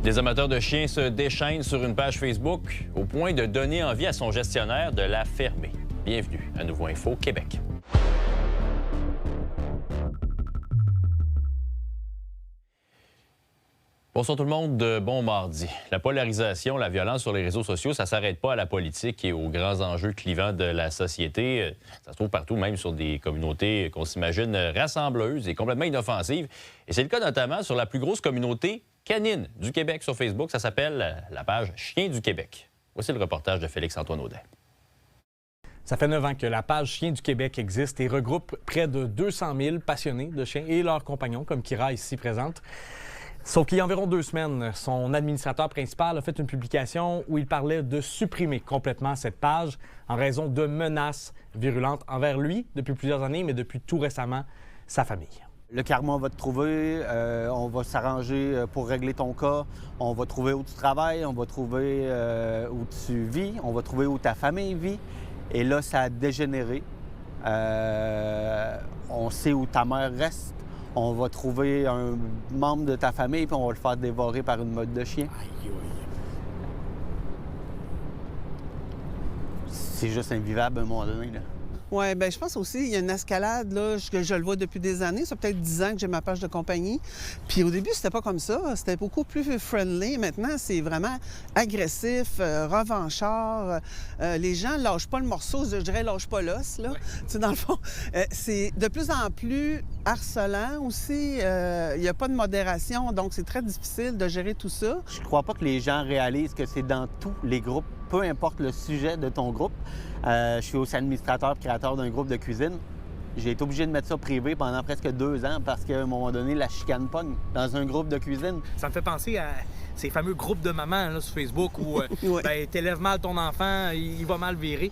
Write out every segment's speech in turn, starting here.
Des amateurs de chiens se déchaînent sur une page Facebook au point de donner envie à son gestionnaire de la fermer. Bienvenue à Nouveau Info Québec. Bonsoir tout le monde, bon mardi. La polarisation, la violence sur les réseaux sociaux, ça ne s'arrête pas à la politique et aux grands enjeux clivants de la société. Ça se trouve partout, même sur des communautés qu'on s'imagine rassembleuses et complètement inoffensives. Et c'est le cas notamment sur la plus grosse communauté canine du Québec sur Facebook. Ça s'appelle la page Chiens du Québec. Voici le reportage de Félix-Antoine Audet. Ça fait 9 ans que la page Chiens du Québec existe et regroupe près de 200 000 passionnés de chiens et leurs compagnons, comme Kira ici présente. Sauf qu'il y a environ 2 semaines, son administrateur principal a fait une publication où il parlait de supprimer complètement cette page en raison de menaces virulentes envers lui depuis plusieurs années, mais depuis tout récemment, sa famille. Le karma va te trouver, on va s'arranger pour régler ton cas, on va trouver où tu travailles, on va trouver où tu vis, on va trouver où ta famille vit. Et là, ça a dégénéré. On sait où ta mère reste. On va trouver un membre de ta famille puis on va le faire dévorer par une meute de chiens. C'est juste invivable à un moment donné, là. Oui, bien, je pense aussi qu'il y a une escalade, là, que je le vois depuis des années. Ça fait peut-être 10 ans que j'ai ma page de compagnie. Puis au début, c'était pas comme ça. C'était beaucoup plus friendly. Maintenant, c'est vraiment agressif, revanchard. Les gens lâchent pas le morceau, je dirais lâchent pas l'os, là. Ouais. Tu sais, dans le fond, c'est de plus en plus harcelant aussi. Il n'y a pas de modération, donc c'est très difficile de gérer tout ça. Je crois pas que les gens réalisent que c'est dans tous les groupes, peu importe le sujet de ton groupe. Je suis aussi administrateur et créateur d'un groupe de cuisine. J'ai été obligé de mettre ça privé pendant presque 2 ans parce qu'à un moment donné, la chicane pogne dans un groupe de cuisine. Ça me fait penser à ces fameux groupes de mamans là, sur Facebook où ouais. T'élèves mal ton enfant, il va mal virer.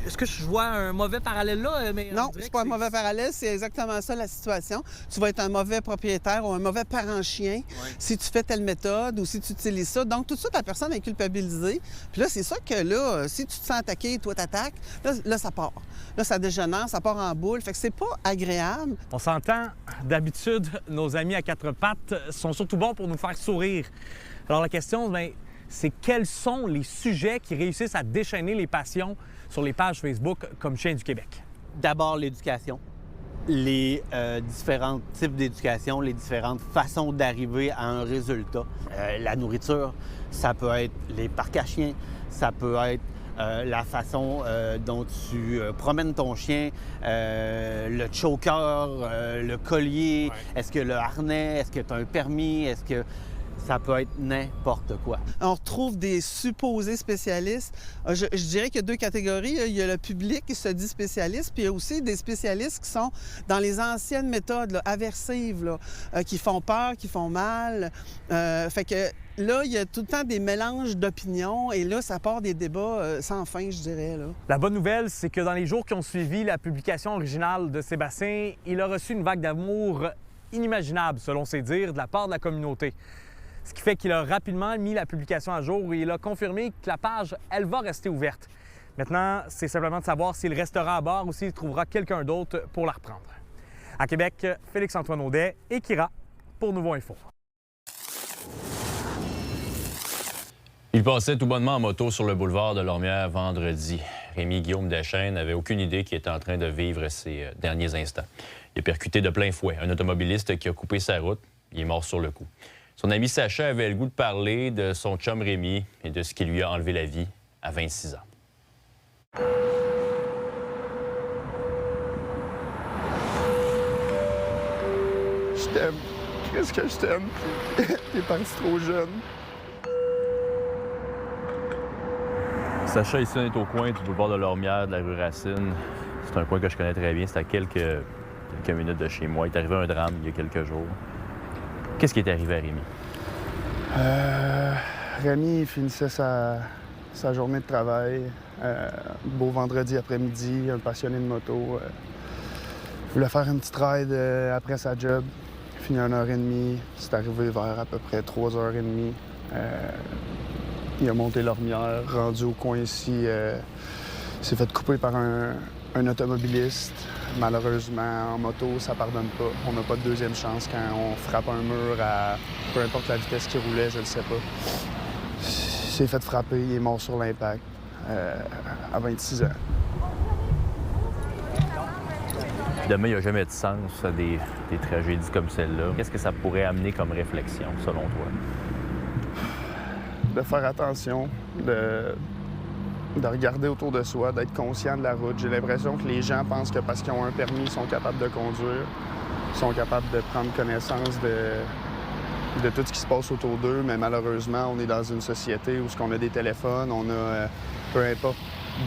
Est-ce que je vois un mauvais parallèle là? Mais non, c'est pas un mauvais parallèle, c'est exactement ça la situation. Tu vas être un mauvais propriétaire ou un mauvais parent chien si tu fais telle méthode ou si tu utilises ça. Donc, tout de suite, la personne est culpabilisée. Puis là, c'est ça que là, si tu te sens attaqué, toi t'attaques, là, ça part. Là, ça dégénère, ça part en boule. Fait que c'est pas agréable. On s'entend, d'habitude, nos amis à 4 pattes sont surtout bons pour nous faire sourire. Alors la question, bien, c'est quels sont les sujets qui réussissent à déchaîner les passions sur les pages Facebook comme Chiens du Québec? D'abord, l'éducation. Les différents types d'éducation, les différentes façons d'arriver à un résultat. La nourriture, ça peut être les parcs à chiens, ça peut être la façon dont tu promènes ton chien, le choker, le collier, est-ce que le harnais, est-ce que tu as un permis, est-ce que... Ça peut être n'importe quoi. On retrouve des supposés spécialistes. Je dirais qu'il y a 2 catégories. Il y a le public qui se dit spécialiste, puis il y a aussi des spécialistes qui sont dans les anciennes méthodes là, aversives, là, qui font peur, qui font mal. Fait que là, il y a tout le temps des mélanges d'opinions et là, ça part des débats sans fin, je dirais. Là. La bonne nouvelle, c'est que dans les jours qui ont suivi la publication originale de Sébastien, il a reçu une vague d'amour inimaginable, selon ses dires, de la part de la communauté. Ce qui fait qu'il a rapidement mis la publication à jour et il a confirmé que la page, elle va rester ouverte. Maintenant, c'est simplement de savoir s'il restera à bord ou s'il trouvera quelqu'un d'autre pour la reprendre. À Québec, Félix-Antoine Audet et Kira pour Nouveau Info. Il passait tout bonnement en moto sur le boulevard de Lormière vendredi. Rémi-Guillaume Deschênes n'avait aucune idée qu'il était en train de vivre ses derniers instants. Il a percuté de plein fouet un automobiliste qui a coupé sa route. Il est mort sur le coup. Son ami Sacha avait le goût de parler de son chum Rémi et de ce qui lui a enlevé la vie à 26 ans. Je t'aime. Qu'est-ce que je t'aime? T'es parti trop jeune. Sacha, ici, on est au coin du boulevard de Lormière, de la rue Racine. C'est un coin que je connais très bien. C'est à quelques minutes de chez moi. Il est arrivé un drame il y a quelques jours. Qu'est-ce qui est arrivé à Rémi? Rémi, il finissait sa journée de travail. Beau vendredi après-midi, un passionné de moto. Il voulait faire une petite ride après sa job. Il finit à 1h30. C'est arrivé vers à peu près 3h30. Il a monté Lormière, rendu au coin ici. Il s'est fait couper par un automobiliste. Malheureusement, en moto, ça pardonne pas. On n'a pas de deuxième chance quand on frappe un mur à Peu importe la vitesse qu'il roulait, je le sais pas. Il s'est fait frapper, il est mort sur l'impact à 26 ans. Demain, il n'y a jamais de sens à des tragédies comme celle-là. Qu'est-ce que ça pourrait amener comme réflexion, selon toi? De faire attention, de regarder autour de soi, d'être conscient de la route. J'ai l'impression que les gens pensent que parce qu'ils ont un permis, ils sont capables de conduire, ils sont capables de prendre connaissance de tout ce qui se passe autour d'eux, mais malheureusement, on est dans une société où on a des téléphones, on a, peu importe,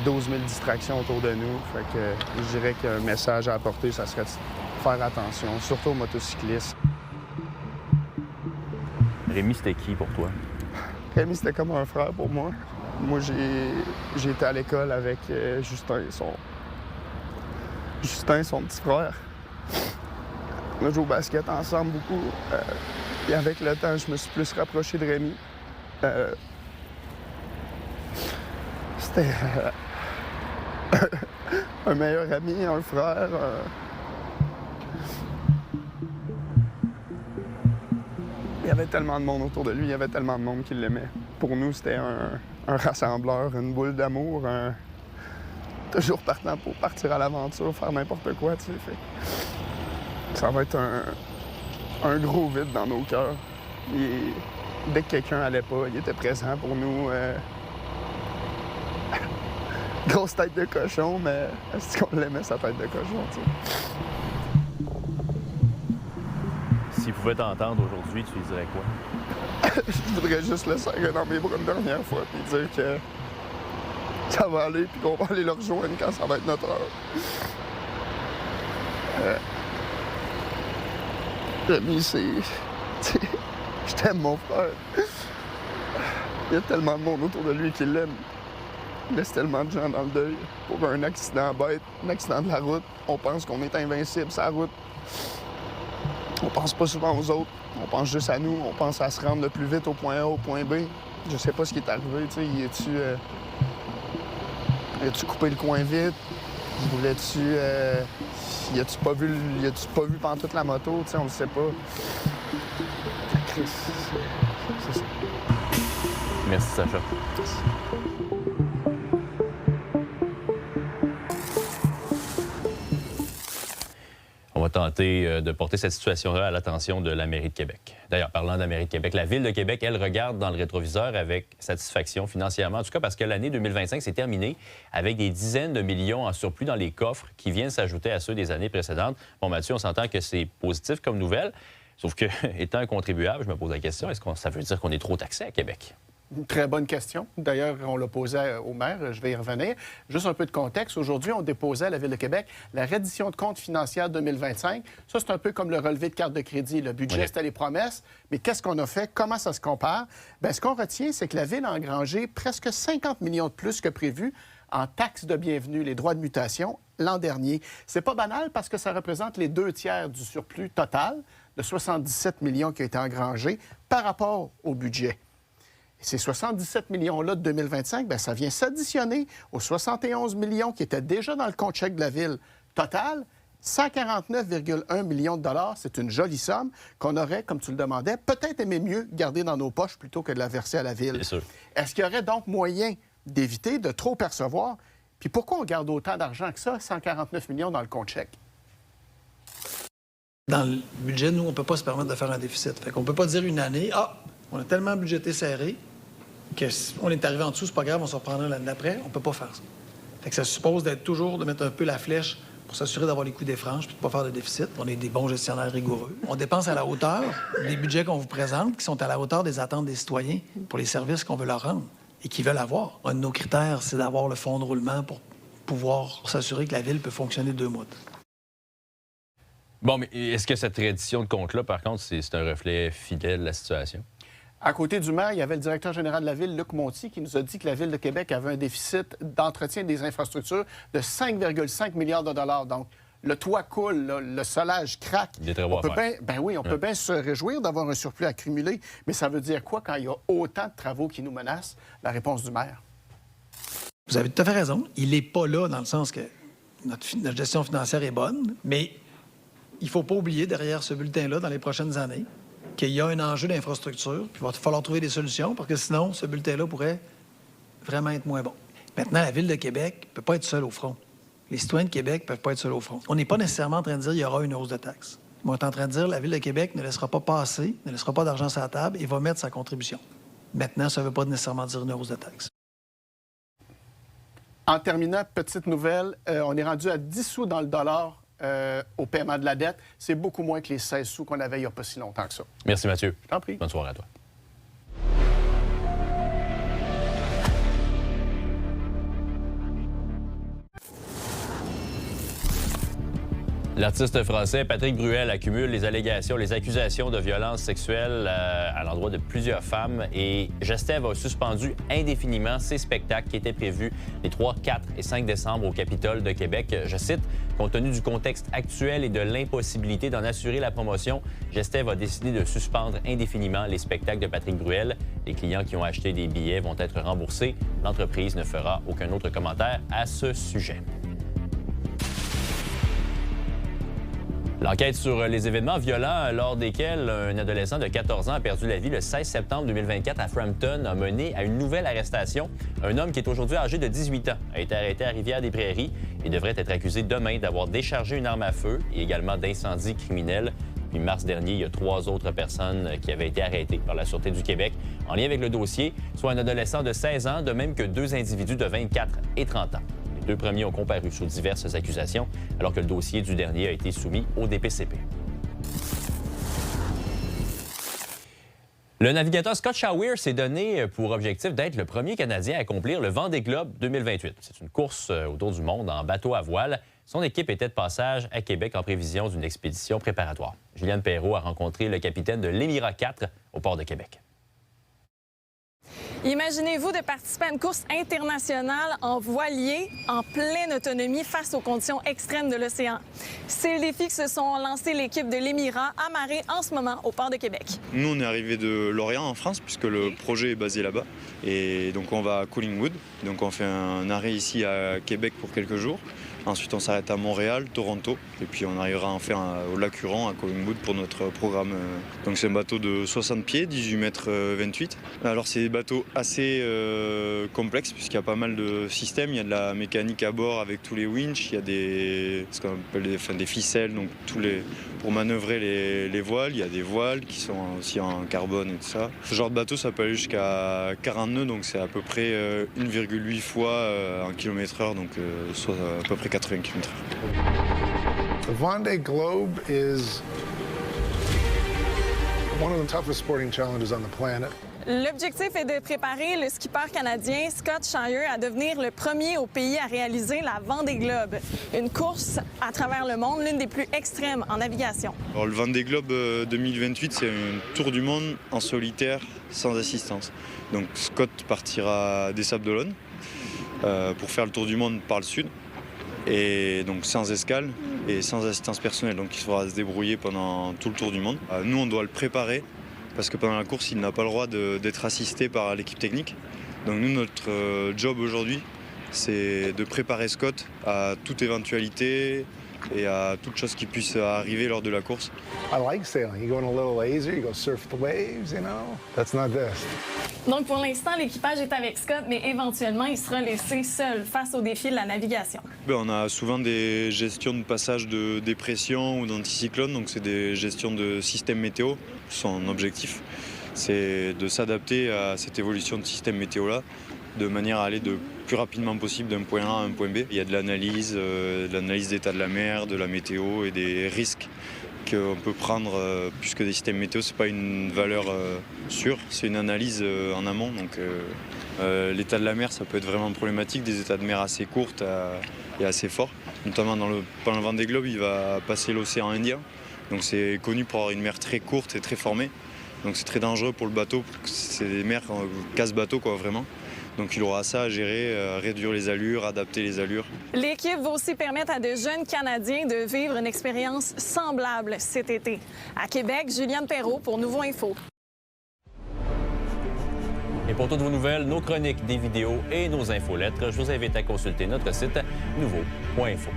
12 000 distractions autour de nous. Fait que je dirais qu'un message à apporter, ça serait de faire attention, surtout aux motocyclistes. Rémi, c'était qui pour toi? Rémi, c'était comme un frère pour moi. Moi, j'ai été à l'école avec Justin, son petit frère. On a joué au basket ensemble beaucoup. Et avec le temps, je me suis plus rapproché de Rémi. C'était un meilleur ami, un frère. Il y avait tellement de monde autour de lui, il y avait tellement de monde qui l'aimait. Pour nous, c'était un rassembleur, une boule d'amour, toujours partant pour partir à l'aventure, faire n'importe quoi, tu sais. Ça va être un gros vide dans nos cœurs. Dès que quelqu'un allait pas, il était présent pour nous. Grosse tête de cochon, mais est-ce qu'on l'aimait, sa tête de cochon, tu sais? S'il pouvait t'entendre aujourd'hui, tu lui dirais quoi? Je voudrais juste le serrer dans mes bras une dernière fois puis dire que ça va aller puis qu'on va aller le rejoindre quand ça va être notre heure. Rémi, je t'aime, mon frère. Il y a tellement de monde autour de lui qui l'aime. Il laisse tellement de gens dans le deuil pour un accident bête, un accident de la route. On pense qu'on est invincible sur la route. On pense pas souvent aux autres. On pense juste à nous. On pense à se rendre le plus vite au point A, au point B. Je sais pas ce qui est arrivé, tu sais. A-tu coupé le coin vite? Voulais-tu... Y a-tu pas vu pendant toute la moto? Tu sais, on le sait pas. Chris, c'est ça. Merci, Sacha. On va tenter de porter cette situation-là à l'attention de la mairie de Québec. D'ailleurs, parlant de la mairie de Québec, la Ville de Québec, elle, regarde dans le rétroviseur avec satisfaction financièrement, en tout cas parce que l'année 2025 s'est terminée avec des dizaines de millions en surplus dans les coffres qui viennent s'ajouter à ceux des années précédentes. Bon, Mathieu, on s'entend que c'est positif comme nouvelle, sauf que, étant un contribuable, je me pose la question, est-ce que ça veut dire qu'on est trop taxé à Québec? Une très bonne question. D'ailleurs, on l'a posée au maire. Je vais y revenir. Juste un peu de contexte. Aujourd'hui, on déposait à la Ville de Québec la reddition de compte financière 2025. Ça, c'est un peu comme le relevé de carte de crédit. Le budget, c'était les promesses. Mais qu'est-ce qu'on a fait? Comment ça se compare? Bien, ce qu'on retient, c'est que la Ville a engrangé presque 50 millions de plus que prévu en taxes de bienvenue, les droits de mutation, l'an dernier. C'est pas banal parce que ça représente les 2/3 du surplus total de 77 millions qui a été engrangé par rapport au budget. Et ces 77 millions-là de 2025, bien, ça vient s'additionner aux 71 millions qui étaient déjà dans le compte chèque de la Ville. Total, 149,1 millions de dollars. C'est une jolie somme qu'on aurait, comme tu le demandais, peut-être aimé mieux garder dans nos poches plutôt que de la verser à la Ville. Bien sûr. Est-ce qu'il y aurait donc moyen d'éviter de trop percevoir? Puis pourquoi on garde autant d'argent que ça, 149 millions dans le compte chèque? Dans le budget, nous, on ne peut pas se permettre de faire un déficit. Fait qu'on ne peut pas dire une année, on a tellement budgété serré qu'on est arrivé en dessous, c'est pas grave, on se reprendra l'année d'après. On peut pas faire ça. Fait que ça suppose de mettre un peu la flèche pour s'assurer d'avoir les coups des franges puis de ne pas faire de déficit. On est des bons gestionnaires rigoureux. On dépense à la hauteur des budgets qu'on vous présente, qui sont à la hauteur des attentes des citoyens pour les services qu'on veut leur rendre et qu'ils veulent avoir. Un de nos critères, c'est d'avoir le fonds de roulement pour pouvoir s'assurer que la Ville peut fonctionner 2 mois. Bon, mais est-ce que cette reddition de compte-là, par contre, c'est un reflet fidèle de la situation? À côté du maire, il y avait le directeur général de la Ville, Luc Monti, qui nous a dit que la Ville de Québec avait un déficit d'entretien des infrastructures de 5,5 milliards de dollars. Donc, le toit coule, le solage craque. Des travaux à faire. On peut bien se réjouir d'avoir un surplus accumulé, mais ça veut dire quoi quand il y a autant de travaux qui nous menacent? La réponse du maire. Vous avez tout à fait raison. Il n'est pas là dans le sens que notre gestion financière est bonne, mais il ne faut pas oublier derrière ce bulletin-là, dans les prochaines années, qu'il y a un enjeu d'infrastructure, puis il va falloir trouver des solutions, parce que sinon, ce bulletin-là pourrait vraiment être moins bon. Maintenant, la Ville de Québec ne peut pas être seule au front. Les citoyens de Québec ne peuvent pas être seuls au front. On n'est pas nécessairement en train de dire qu'il y aura une hausse de taxes. On est en train de dire que la Ville de Québec ne laissera pas passer, ne laissera pas d'argent sur la table et va mettre sa contribution. Maintenant, ça ne veut pas nécessairement dire une hausse de taxes. En terminant, petite nouvelle, on est rendu à 10 sous dans le dollar au paiement de la dette. C'est beaucoup moins que les 16 sous qu'on avait il n'y a pas si longtemps que ça. Merci, Mathieu. Je t'en prie. Bonne soirée à toi. L'artiste français Patrick Bruel accumule les accusations de violence sexuelle à l'endroit de plusieurs femmes et Gestev a suspendu indéfiniment ses spectacles qui étaient prévus les 3, 4 et 5 décembre au Capitole de Québec. Je cite, « Compte tenu du contexte actuel et de l'impossibilité d'en assurer la promotion, Gestev a décidé de suspendre indéfiniment les spectacles de Patrick Bruel. Les clients qui ont acheté des billets vont être remboursés. L'entreprise ne fera aucun autre commentaire à ce sujet. » L'enquête sur les événements violents lors desquels un adolescent de 14 ans a perdu la vie le 16 septembre 2024 à Frampton a mené à une nouvelle arrestation. Un homme qui est aujourd'hui âgé de 18 ans a été arrêté à Rivière-des-Prairies et devrait être accusé demain d'avoir déchargé une arme à feu et également d'incendie criminel. Puis mars dernier, il y a 3 autres personnes qui avaient été arrêtées par la Sûreté du Québec en lien avec le dossier, soit un adolescent de 16 ans, de même que 2 individus de 24 et 30 ans. Les 2 premiers ont comparu sous diverses accusations, alors que le dossier du dernier a été soumis au DPCP. Le navigateur Scott Shawir s'est donné pour objectif d'être le premier Canadien à accomplir le Vendée Globe 2028. C'est une course autour du monde en bateau à voile. Son équipe était de passage à Québec en prévision d'une expédition préparatoire. Juliane Perrault a rencontré le capitaine de l'Émirat 4 au port de Québec. Imaginez-vous de participer à une course internationale en voilier, en pleine autonomie face aux conditions extrêmes de l'océan. C'est le défi que se sont lancés l'équipe de l'Émirat amarrée en ce moment au port de Québec. Nous, on est arrivé de Lorient en France puisque le projet est basé là-bas. Et donc on va à Collingwood. Donc on fait un arrêt ici à Québec pour quelques jours. Ensuite, on s'arrête à Montréal, Toronto, et puis on arrivera enfin au lac Huron, à Collingwood, pour notre programme. Donc c'est un bateau de 60 pieds, 18 mètres 28. Alors c'est des bateaux assez complexes, puisqu'il y a pas mal de systèmes. Il y a de la mécanique à bord avec tous les winches, il y a ce qu'on appelle des ficelles, donc pour manœuvrer les voiles. Il y a des voiles qui sont aussi en carbone et tout ça. Ce genre de bateau, ça peut aller jusqu'à 40 nœuds, donc c'est à peu près 1,8 fois en km/h, donc soit à peu près 80 km/h. The Vendée Globe is one of the toughest sporting challenges on the planet. L'objectif est de préparer le skipper canadien Scott Shawir à devenir le premier au pays à réaliser la Vendée Globe, une course à travers le monde, l'une des plus extrêmes en navigation. Alors, le Vendée Globe 2028, c'est un tour du monde en solitaire sans assistance. Donc Scott partira des Sables-d'Olonne pour faire le tour du monde par le sud, et donc sans escale et sans assistance personnelle. Donc il faudra se débrouiller pendant tout le tour du monde. Nous, on doit le préparer, parce que pendant la course, il n'a pas le droit d'être assisté par l'équipe technique. Donc nous, notre job aujourd'hui, c'est de préparer Scott à toute éventualité et à toute chose qui puisse arriver lors de la course. I like sailing. You go in a little lazy, you go surf the waves, you know? That's not this. Donc pour l'instant, l'équipage est avec Scott, mais éventuellement, il sera laissé seul face au défi de la navigation. On a souvent des gestions de passage de dépression ou d'anticyclone, donc c'est des gestions de système météo. Son objectif, c'est de s'adapter à cette évolution de système météo-là, de manière à aller le plus rapidement possible d'un point A à un point B. Il y a de l'analyse d'état de la mer, de la météo et des risques qu'on peut prendre, puisque des systèmes météo, c'est pas une valeur sûre, c'est une analyse en amont. Donc l'état de la mer, ça peut être vraiment problématique, des états de mer assez courts et assez forts. Notamment pendant le Vendée Globe, il va passer l'océan Indien. Donc c'est connu pour avoir une mer très courte et très formée. Donc c'est très dangereux pour le bateau, c'est des mers casse-bateau quoi, vraiment. Donc il aura ça à gérer, réduire les allures, adapter les allures. L'équipe va aussi permettre à de jeunes Canadiens de vivre une expérience semblable cet été. À Québec, Juliane Perrault pour Nouveau Info. Et pour toutes vos nouvelles, nos chroniques, des vidéos et nos infolettres, je vous invite à consulter notre site nouveau.info.